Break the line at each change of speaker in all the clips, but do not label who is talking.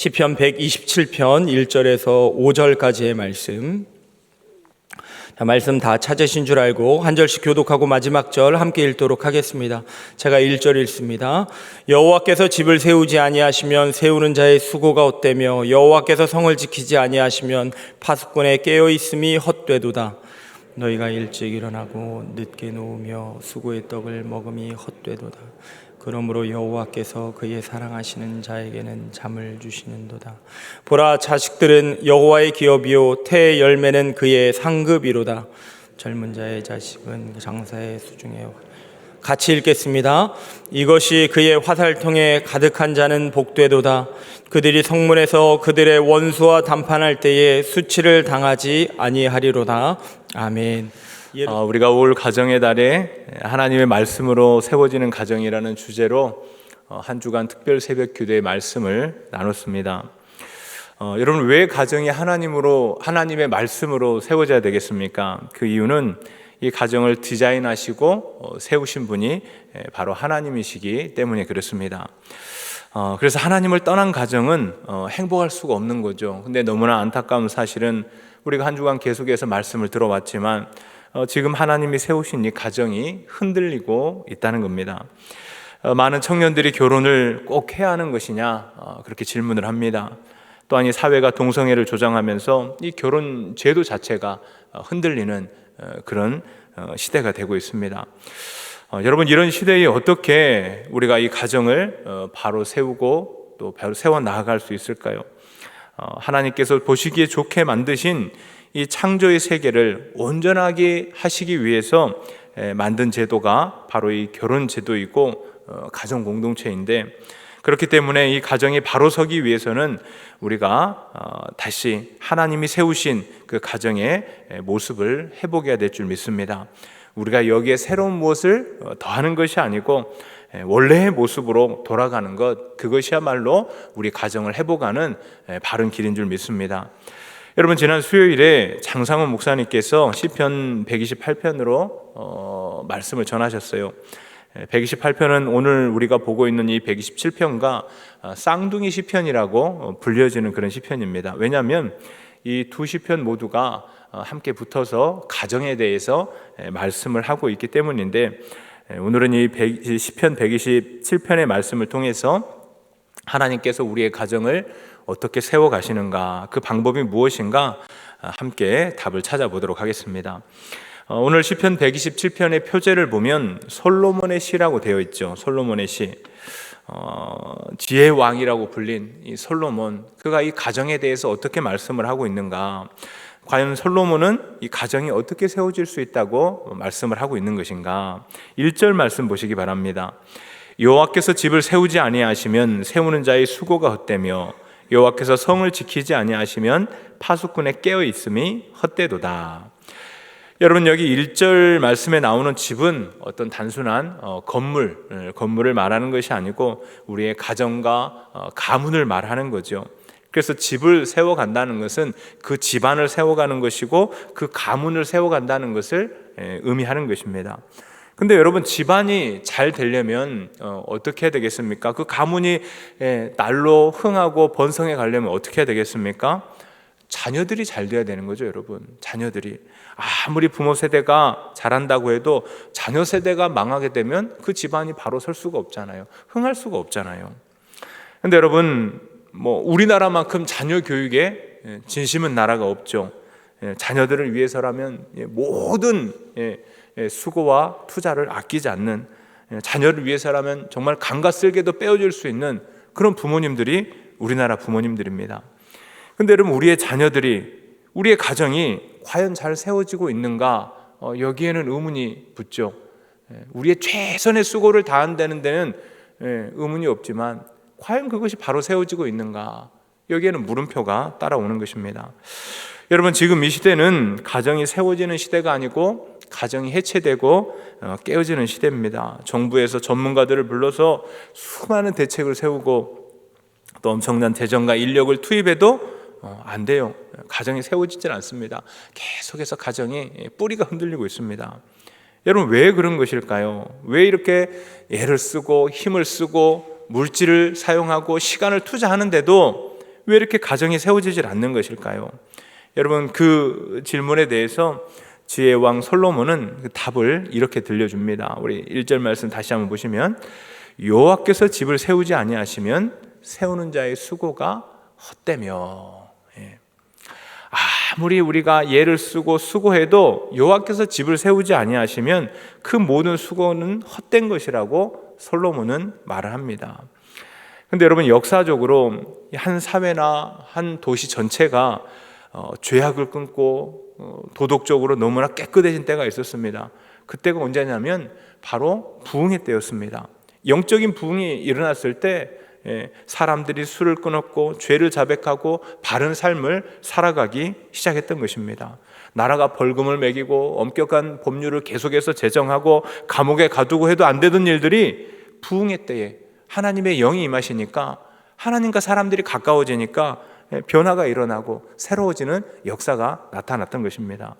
시편 127편 1절에서 5절까지의 말씀. 말씀 다 찾으신 줄 알고 한 절씩 교독하고 마지막 절 함께 읽도록 하겠습니다. 제가 1절 읽습니다. 여호와께서 집을 세우지 아니하시면 세우는 자의 수고가 헛되며 여호와께서 성을 지키지 아니하시면 파수꾼의 깨어있음이 헛되도다. 너희가 일찍 일어나고 늦게 누우며 수고의 떡을 먹음이 헛되도다. 그러므로 여호와께서 그의 사랑하시는 자에게는 잠을 주시는도다. 보라, 자식들은 여호와의 기업이요 태의 열매는 그의 상급이로다. 젊은 자의 자식은 장사의 수중에. 같이 읽겠습니다. 이것이 그의 화살통에 가득한 자는 복되도다. 그들이 성문에서 그들의 원수와 담판할 때에 수치를 당하지 아니하리로다. 아멘.
우리가 올 가정의 달에 하나님의 말씀으로 세워지는 가정이라는 주제로 한 주간 특별 새벽 기도의 말씀을 나눴습니다. 여러분, 왜 가정이 하나님의 말씀으로 세워져야 되겠습니까? 그 이유는 이 가정을 디자인하시고 세우신 분이 바로 하나님이시기 때문에 그렇습니다. 그래서 하나님을 떠난 가정은 행복할 수가 없는 거죠. 근데 너무나 안타까운 사실은 우리가 한 주간 계속해서 말씀을 들어왔지만 지금 하나님이 세우신 이 가정이 흔들리고 있다는 겁니다. 많은 청년들이 결혼을 꼭 해야 하는 것이냐 그렇게 질문을 합니다. 또한 이 사회가 동성애를 조장하면서 이 결혼 제도 자체가 흔들리는 그런 시대가 되고 있습니다. 여러분, 이런 시대에 어떻게 우리가 이 가정을 바로 세우고 또 바로 세워 나아갈 수 있을까요? 하나님께서 보시기에 좋게 만드신 이 창조의 세계를 온전하게 하시기 위해서 만든 제도가 바로 이 결혼 제도이고 가정 공동체인데, 그렇기 때문에 이 가정이 바로 서기 위해서는 우리가 다시 하나님이 세우신 그 가정의 모습을 회복해야 될 줄 믿습니다. 우리가 여기에 새로운 무엇을 더하는 것이 아니고 원래의 모습으로 돌아가는 것, 그것이야말로 우리 가정을 회복하는 바른 길인 줄 믿습니다. 여러분, 지난 수요일에 장상훈 목사님께서 시편 128편으로 말씀을 전하셨어요. 128편은 오늘 우리가 보고 있는 이 127편과 쌍둥이 시편이라고 불려지는 그런 시편입니다. 왜냐하면 이 두 시편 모두가 함께 붙어서 가정에 대해서 말씀을 하고 있기 때문인데, 오늘은 이 시편 127편의 말씀을 통해서 하나님께서 우리의 가정을 어떻게 세워가시는가, 그 방법이 무엇인가 함께 답을 찾아보도록 하겠습니다. 오늘 시편 127편의 표제를 보면 솔로몬의 시라고 되어 있죠. 솔로몬의 시. 지혜의 왕이라고 불린 이 솔로몬, 그가 이 가정에 대해서 어떻게 말씀을 하고 있는가, 과연 솔로몬은 이 가정이 어떻게 세워질 수 있다고 말씀을 하고 있는 것인가. 1절 말씀 보시기 바랍니다. 여호와께서 집을 세우지 아니하시면 세우는 자의 수고가 헛되며 여호와께서 성을 지키지 아니하시면 파수꾼의 깨어 있음이 헛되도다. 여러분, 여기 1절 말씀에 나오는 집은 어떤 단순한 건물을 말하는 것이 아니고 우리의 가정과 가문을 말하는 거죠. 그래서 집을 세워간다는 것은 그 집안을 세워가는 것이고 그 가문을 세워간다는 것을 의미하는 것입니다. 근데 여러분, 집안이 잘 되려면 어떻게 해야 되겠습니까? 그 가문이 날로 흥하고 번성해 가려면 어떻게 해야 되겠습니까? 자녀들이 잘 돼야 되는 거죠, 여러분. 자녀들이 아무리 부모 세대가 잘한다고 해도 자녀 세대가 망하게 되면 그 집안이 바로 설 수가 없잖아요. 흥할 수가 없잖아요. 근데 여러분, 우리나라만큼 자녀 교육에 진심은 나라가 없죠. 자녀들을 위해서라면 모든 수고와 투자를 아끼지 않는, 자녀를 위해서라면 정말 강과 쓸개도 빼어줄 수 있는 그런 부모님들이 우리나라 부모님들입니다. 근데 여러분, 우리의 자녀들이, 우리의 가정이 과연 잘 세워지고 있는가, 여기에는 의문이 붙죠. 우리의 최선의 수고를 다한다는 데는 의문이 없지만 과연 그것이 바로 세워지고 있는가, 여기에는 물음표가 따라오는 것입니다. 여러분, 지금 이 시대는 가정이 세워지는 시대가 아니고 가정이 해체되고 깨어지는 시대입니다. 정부에서 전문가들을 불러서 수많은 대책을 세우고 또 엄청난 재정과 인력을 투입해도 안 돼요. 가정이 세워지질 않습니다. 계속해서 가정이 뿌리가 흔들리고 있습니다. 여러분, 왜 그런 것일까요? 왜 이렇게 애를 쓰고 힘을 쓰고 물질을 사용하고 시간을 투자하는데도 왜 이렇게 가정이 세워지질 않는 것일까요? 여러분, 그 질문에 대해서 지혜의 왕 솔로몬은 그 답을 이렇게 들려줍니다. 우리 1절 말씀 다시 한번 보시면, 여호와께서 집을 세우지 아니하시면 세우는 자의 수고가 헛되며. 아무리 우리가 예를 쓰고 수고해도 여호와께서 집을 세우지 아니하시면 그 모든 수고는 헛된 것이라고 솔로몬은 말을 합니다. 그런데 여러분, 역사적으로 한 사회나 한 도시 전체가 죄악을 끊고 도덕적으로 너무나 깨끗해진 때가 있었습니다. 그때가 언제냐면 바로 부흥의 때였습니다. 영적인 부흥이 일어났을 때 사람들이 술을 끊었고 죄를 자백하고 바른 삶을 살아가기 시작했던 것입니다. 나라가 벌금을 매기고 엄격한 법률을 계속해서 제정하고 감옥에 가두고 해도 안 되던 일들이 부흥의 때에 하나님의 영이 임하시니까, 하나님과 사람들이 가까워지니까 변화가 일어나고 새로워지는 역사가 나타났던 것입니다.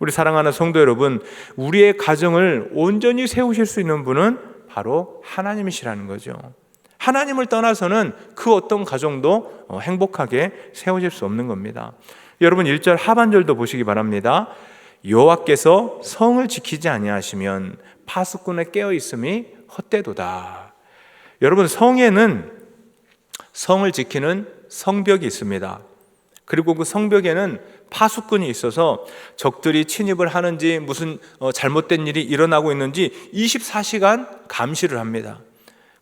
우리 사랑하는 성도 여러분, 우리의 가정을 온전히 세우실 수 있는 분은 바로 하나님이시라는 거죠. 하나님을 떠나서는 그 어떤 가정도 행복하게 세워질 수 없는 겁니다. 여러분, 1절 하반절도 보시기 바랍니다. 여호와께서 성을 지키지 아니하시면 파수꾼의 깨어있음이 헛되도다. 여러분, 성에는 성을 지키는 성벽이 있습니다. 그리고 그 성벽에는 파수꾼이 있어서 적들이 침입을 하는지 무슨 잘못된 일이 일어나고 있는지 24시간 감시를 합니다.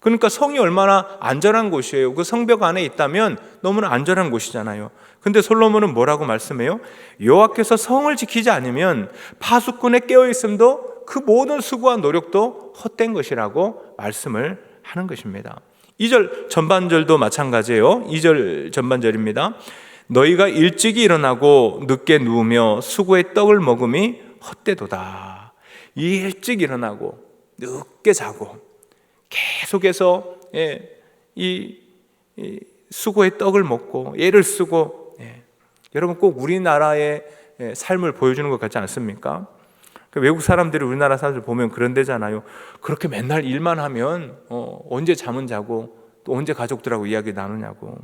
그러니까 성이 얼마나 안전한 곳이에요. 그 성벽 안에 있다면 너무나 안전한 곳이잖아요. 근데 솔로몬은 뭐라고 말씀해요? 여호와께서 성을 지키지 않으면 파수꾼의 깨어있음도 그 모든 수고와 노력도 헛된 것이라고 말씀을 하는 것입니다. 2절 전반절도 마찬가지예요. 2절 전반절입니다. 너희가 일찍이 일어나고 늦게 누우며 수고의 떡을 먹음이 헛되도다. 일찍 일어나고 늦게 자고 계속해서 이 수고의 떡을 먹고 애를 쓰고, 여러분, 꼭 우리나라의 삶을 보여주는 것 같지 않습니까? 외국 사람들이 우리나라 사람들 보면 그런 데잖아요. 그렇게 맨날 일만 하면 언제 잠은 자고 또 언제 가족들하고 이야기 나누냐고.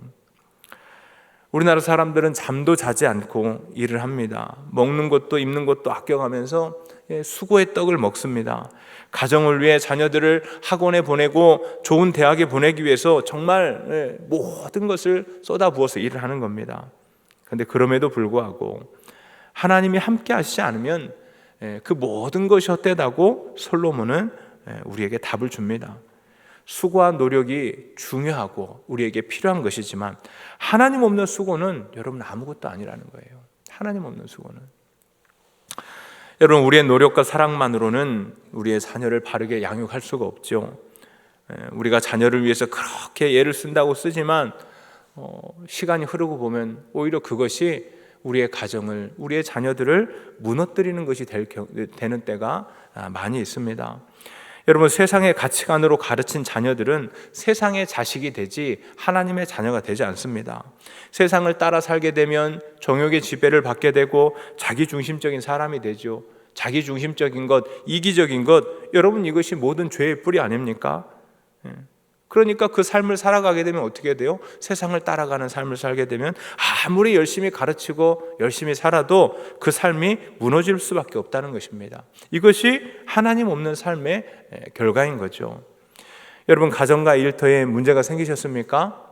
우리나라 사람들은 잠도 자지 않고 일을 합니다. 먹는 것도 입는 것도 아껴가면서 수고의 떡을 먹습니다. 가정을 위해 자녀들을 학원에 보내고 좋은 대학에 보내기 위해서 정말 모든 것을 쏟아부어서 일을 하는 겁니다. 그런데 그럼에도 불구하고 하나님이 함께 하시지 않으면 그 모든 것이 헛되다고 솔로몬은 우리에게 답을 줍니다. 수고와 노력이 중요하고 우리에게 필요한 것이지만 하나님 없는 수고는 여러분 아무것도 아니라는 거예요. 하나님 없는 수고는. 여러분, 우리의 노력과 사랑만으로는 우리의 자녀를 바르게 양육할 수가 없죠. 우리가 자녀를 위해서 그렇게 애를 쓴다고 쓰지만 시간이 흐르고 보면 오히려 그것이 우리의 가정을, 우리의 자녀들을 무너뜨리는 것이 되는 때가 많이 있습니다. 여러분, 세상의 가치관으로 가르친 자녀들은 세상의 자식이 되지 하나님의 자녀가 되지 않습니다. 세상을 따라 살게 되면 정욕의 지배를 받게 되고 자기중심적인 사람이 되죠. 자기중심적인 것, 이기적인 것, 여러분, 이것이 모든 죄의 뿌리 아닙니까? 그러니까 그 삶을 살아가게 되면 어떻게 돼요? 세상을 따라가는 삶을 살게 되면 아무리 열심히 가르치고 열심히 살아도 그 삶이 무너질 수밖에 없다는 것입니다. 이것이 하나님 없는 삶의 결과인 거죠. 여러분, 가정과 일터에 문제가 생기셨습니까?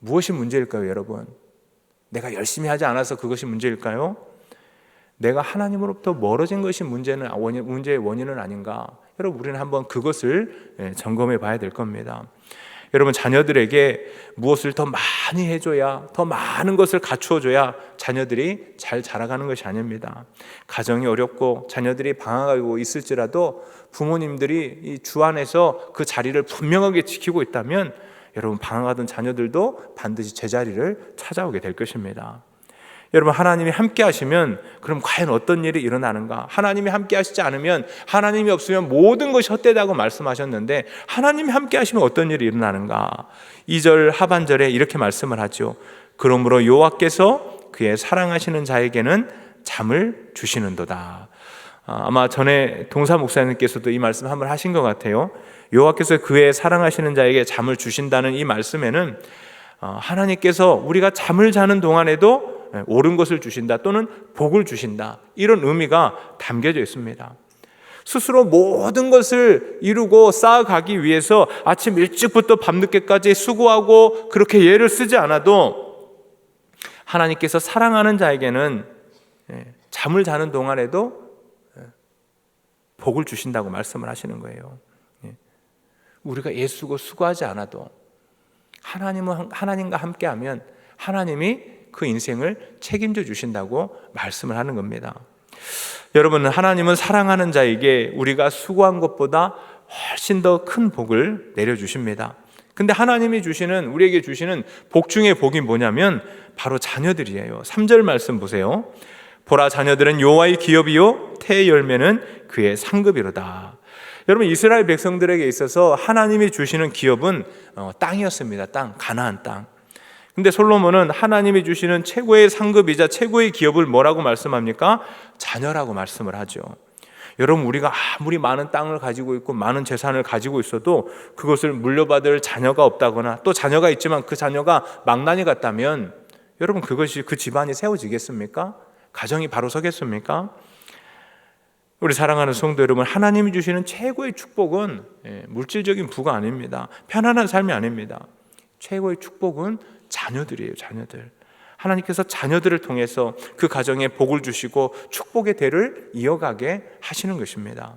무엇이 문제일까요, 여러분? 내가 열심히 하지 않아서 그것이 문제일까요? 내가 하나님으로부터 멀어진 것이 문제의 원인은 아닌가? 여러분, 우리는 한번 그것을 점검해 봐야 될 겁니다. 여러분, 자녀들에게 무엇을 더 많이 해줘야, 더 많은 것을 갖추어줘야 자녀들이 잘 자라가는 것이 아닙니다. 가정이 어렵고 자녀들이 방황하고 있을지라도 부모님들이 이 주 안에서 그 자리를 분명하게 지키고 있다면 여러분, 방황하던 자녀들도 반드시 제자리를 찾아오게 될 것입니다. 여러분, 하나님이 함께 하시면 그럼 과연 어떤 일이 일어나는가? 하나님이 함께 하시지 않으면, 하나님이 없으면 모든 것이 헛되다고 말씀하셨는데 하나님이 함께 하시면 어떤 일이 일어나는가? 2절 하반절에 이렇게 말씀을 하죠. 그러므로 여호와께서 그의 사랑하시는 자에게는 잠을 주시는도다. 아마 전에 동사 목사님께서도 이 말씀 한번 하신 것 같아요. 여호와께서 그의 사랑하시는 자에게 잠을 주신다는 이 말씀에는 하나님께서 우리가 잠을 자는 동안에도 옳은 것을 주신다 또는 복을 주신다, 이런 의미가 담겨져 있습니다. 스스로 모든 것을 이루고 쌓아가기 위해서 아침 일찍부터 밤늦게까지 수고하고 그렇게 애를 쓰지 않아도 하나님께서 사랑하는 자에게는 잠을 자는 동안에도 복을 주신다고 말씀을 하시는 거예요. 우리가 애쓰고 수고하지 않아도 하나님과 함께하면 하나님이 그 인생을 책임져 주신다고 말씀을 하는 겁니다. 여러분, 하나님은 사랑하는 자에게 우리가 수고한 것보다 훨씬 더 큰 복을 내려주십니다. 근데 하나님이 우리에게 주시는 복 중에 복이 뭐냐면 바로 자녀들이에요. 3절 말씀 보세요. 보라, 자녀들은 여호와의 기업이요 태의 열매는 그의 상급이로다. 여러분, 이스라엘 백성들에게 있어서 하나님이 주시는 기업은 땅이었습니다. 땅, 가나안 땅. 근데 솔로몬은 하나님이 주시는 최고의 상급이자 최고의 기업을 뭐라고 말씀합니까? 자녀라고 말씀을 하죠. 여러분, 우리가 아무리 많은 땅을 가지고 있고 많은 재산을 가지고 있어도 그것을 물려받을 자녀가 없다거나 또 자녀가 있지만 그 자녀가 망나니 같다면 여러분, 그것이 그 집안이 세워지겠습니까? 가정이 바로 서겠습니까? 우리 사랑하는 성도 여러분, 하나님이 주시는 최고의 축복은 물질적인 부가 아닙니다. 편안한 삶이 아닙니다. 최고의 축복은 자녀들이에요. 자녀들. 하나님께서 자녀들을 통해서 그 가정에 복을 주시고 축복의 대를 이어가게 하시는 것입니다.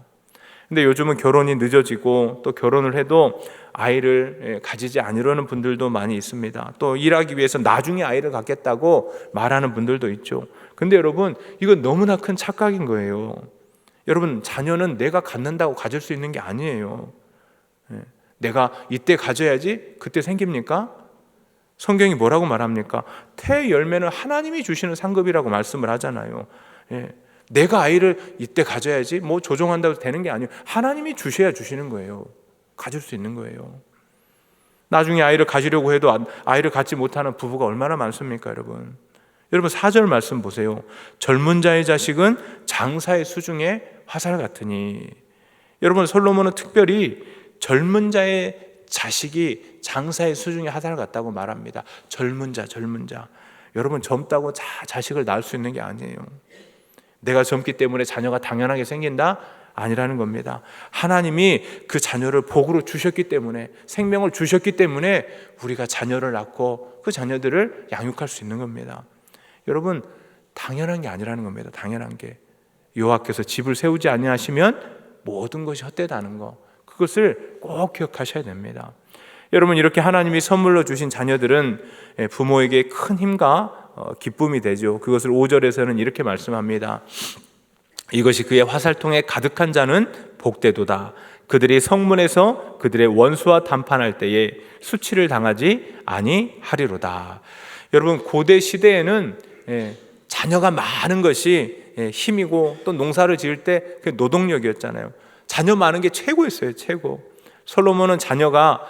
근데 요즘은 결혼이 늦어지고 또 결혼을 해도 아이를 가지지 않으려는 분들도 많이 있습니다. 또 일하기 위해서 나중에 아이를 갖겠다고 말하는 분들도 있죠. 근데 여러분, 이건 너무나 큰 착각인 거예요. 여러분, 자녀는 내가 갖는다고 가질 수 있는 게 아니에요. 내가 이때 가져야지 그때 생깁니까? 성경이 뭐라고 말합니까? 태의 열매는 하나님이 주시는 상급이라고 말씀을 하잖아요. 내가 아이를 이때 가져야지 뭐 조종한다고 되는 게 아니에요. 하나님이 주셔야 주시는 거예요. 가질 수 있는 거예요. 나중에 아이를 가지려고 해도 아이를 갖지 못하는 부부가 얼마나 많습니까, 여러분? 여러분, 4절 말씀 보세요. 젊은 자의 자식은 장사의 수중에 화살 같으니. 여러분, 솔로몬은 특별히 젊은 자의 자식이 장사의 수중에 화살 같다고 말합니다. 젊은 자. 여러분, 젊다고 자식을 낳을 수 있는 게 아니에요. 내가 젊기 때문에 자녀가 당연하게 생긴다? 아니라는 겁니다. 하나님이 그 자녀를 복으로 주셨기 때문에, 생명을 주셨기 때문에 우리가 자녀를 낳고 그 자녀들을 양육할 수 있는 겁니다. 여러분, 당연한 게 아니라는 겁니다. 당연한 게. 여호와께서 집을 세우지 아니하시면 모든 것이 헛되다는 거, 그것을 꼭 기억하셔야 됩니다. 여러분, 이렇게 하나님이 선물로 주신 자녀들은 부모에게 큰 힘과 기쁨이 되죠. 그것을 5절에서는 이렇게 말씀합니다. 이것이 그의 화살통에 가득한 자는 복되도다. 그들이 성문에서 그들의 원수와 담판할 때에 수치를 당하지 아니하리로다. 여러분, 고대 시대에는 자녀가 많은 것이 힘이고 또 농사를 지을 때 그 노동력이었잖아요. 자녀 많은 게 최고였어요. 최고. 솔로몬은 자녀가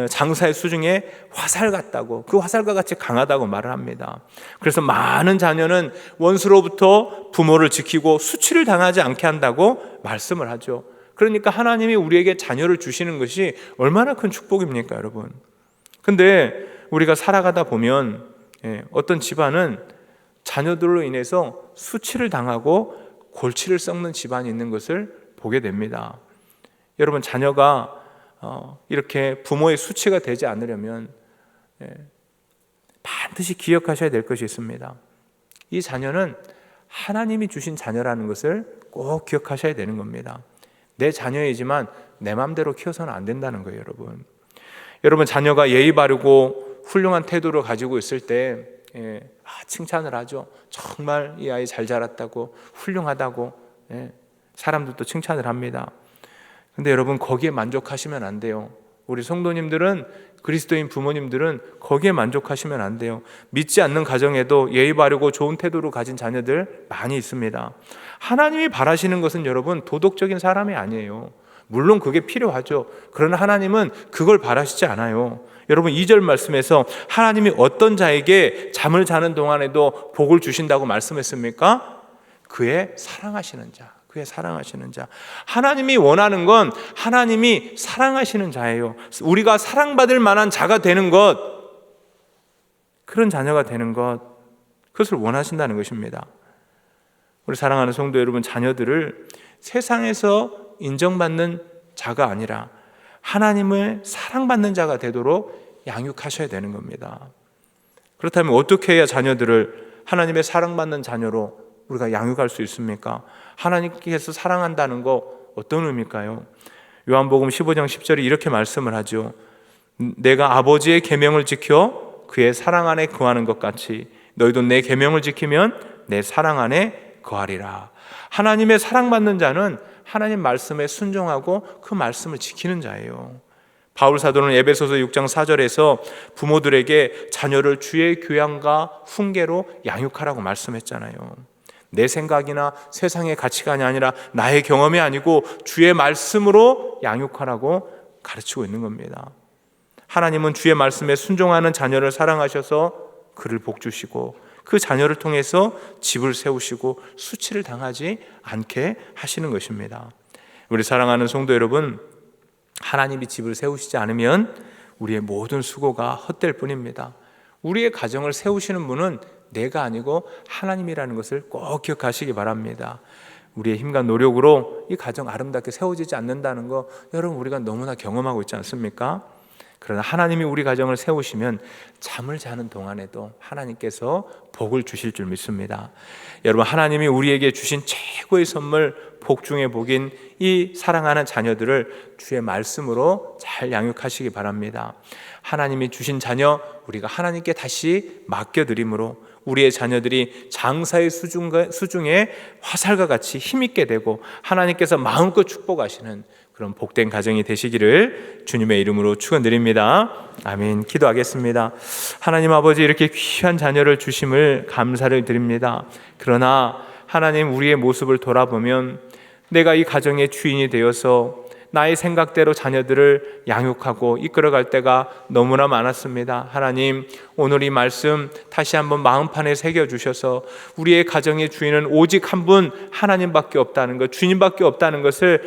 장사의 수중에 화살 같다고, 그 화살과 같이 강하다고 말을 합니다. 그래서 많은 자녀는 원수로부터 부모를 지키고 수치를 당하지 않게 한다고 말씀을 하죠. 그러니까 하나님이 우리에게 자녀를 주시는 것이 얼마나 큰 축복입니까, 여러분? 근데 우리가 살아가다 보면 어떤 집안은 자녀들로 인해서 수치를 당하고 골치를 썩는 집안이 있는 것을 보게 됩니다. 여러분, 자녀가 이렇게 부모의 수치가 되지 않으려면 반드시 기억하셔야 될 것이 있습니다. 이 자녀는 하나님이 주신 자녀라는 것을 꼭 기억하셔야 되는 겁니다. 내 자녀이지만 내 마음대로 키워서는 안 된다는 거예요, 여러분. 여러분, 자녀가 예의 바르고 훌륭한 태도를 가지고 있을 때 칭찬을 하죠. 정말 이 아이 잘 자랐다고, 훌륭하다고 사람들도 칭찬을 합니다. 근데 여러분, 거기에 만족하시면 안 돼요. 우리 성도님들은, 그리스도인 부모님들은 거기에 만족하시면 안 돼요. 믿지 않는 가정에도 예의 바르고 좋은 태도를 가진 자녀들 많이 있습니다. 하나님이 바라시는 것은 여러분, 도덕적인 사람이 아니에요. 물론 그게 필요하죠. 그러나 하나님은 그걸 바라시지 않아요. 여러분, 2절 말씀에서 하나님이 어떤 자에게 잠을 자는 동안에도 복을 주신다고 말씀했습니까? 그의 사랑하시는 자. 그의 사랑하시는 자. 하나님이 원하는 건 하나님이 사랑하시는 자예요. 우리가 사랑받을 만한 자가 되는 것, 그런 자녀가 되는 것, 그것을 원하신다는 것입니다. 우리 사랑하는 성도 여러분, 자녀들을 세상에서 인정받는 자가 아니라 하나님을 사랑받는 자가 되도록 양육하셔야 되는 겁니다. 그렇다면 어떻게 해야 자녀들을 하나님의 사랑받는 자녀로 우리가 양육할 수 있습니까? 하나님께서 사랑한다는 거 어떤 의미일까요? 요한복음 15장 10절에 이렇게 말씀을 하죠. 내가 아버지의 계명을 지켜 그의 사랑 안에 거하는 것 같이 너희도 내 계명을 지키면 내 사랑 안에 거하리라. 하나님의 사랑받는 자는 하나님 말씀에 순종하고 그 말씀을 지키는 자예요. 바울 사도는 에베소서 6장 4절에서 부모들에게 자녀를 주의 교양과 훈계로 양육하라고 말씀했잖아요. 내 생각이나 세상의 가치관이 아니라 나의 경험이 아니고 주의 말씀으로 양육하라고 가르치고 있는 겁니다. 하나님은 주의 말씀에 순종하는 자녀를 사랑하셔서 그를 복주시고 그 자녀를 통해서 집을 세우시고 수치를 당하지 않게 하시는 것입니다. 우리 사랑하는 성도 여러분, 하나님이 집을 세우시지 않으면 우리의 모든 수고가 헛될 뿐입니다. 우리의 가정을 세우시는 분은 내가 아니고 하나님이라는 것을 꼭 기억하시기 바랍니다. 우리의 힘과 노력으로 이 가정 아름답게 세워지지 않는다는 거 여러분 우리가 너무나 경험하고 있지 않습니까? 그러나 하나님이 우리 가정을 세우시면 잠을 자는 동안에도 하나님께서 복을 주실 줄 믿습니다. 여러분, 하나님이 우리에게 주신 최고의 선물, 복 중의 복인 이 사랑하는 자녀들을 주의 말씀으로 잘 양육하시기 바랍니다. 하나님이 주신 자녀 우리가 하나님께 다시 맡겨드림으로 우리의 자녀들이 장사의 수중에 화살과 같이 힘있게 되고 하나님께서 마음껏 축복하시는 그런 복된 가정이 되시기를 주님의 이름으로 축원드립니다. 아멘. 기도하겠습니다. 하나님 아버지, 이렇게 귀한 자녀를 주심을 감사를 드립니다. 그러나 하나님, 우리의 모습을 돌아보면 내가 이 가정의 주인이 되어서 나의 생각대로 자녀들을 양육하고 이끌어갈 때가 너무나 많았습니다. 하나님, 오늘 이 말씀 다시 한번 마음판에 새겨주셔서 우리의 가정의 주인은 오직 한 분 하나님밖에 없다는 것, 주님밖에 없다는 것을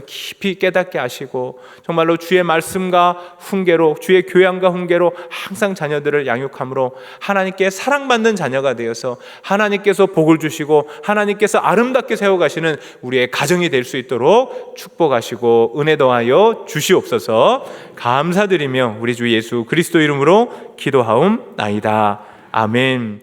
깊이 깨닫게 하시고 정말로 주의 말씀과 훈계로, 주의 교양과 훈계로 항상 자녀들을 양육함으로 하나님께 사랑받는 자녀가 되어서 하나님께서 복을 주시고 하나님께서 아름답게 세워가시는 우리의 가정이 될 수 있도록 축복하시고 은혜 더하여 주시옵소서. 감사드리며 우리 주 예수 그리스도 이름으로 기도하옵나이다. 아멘.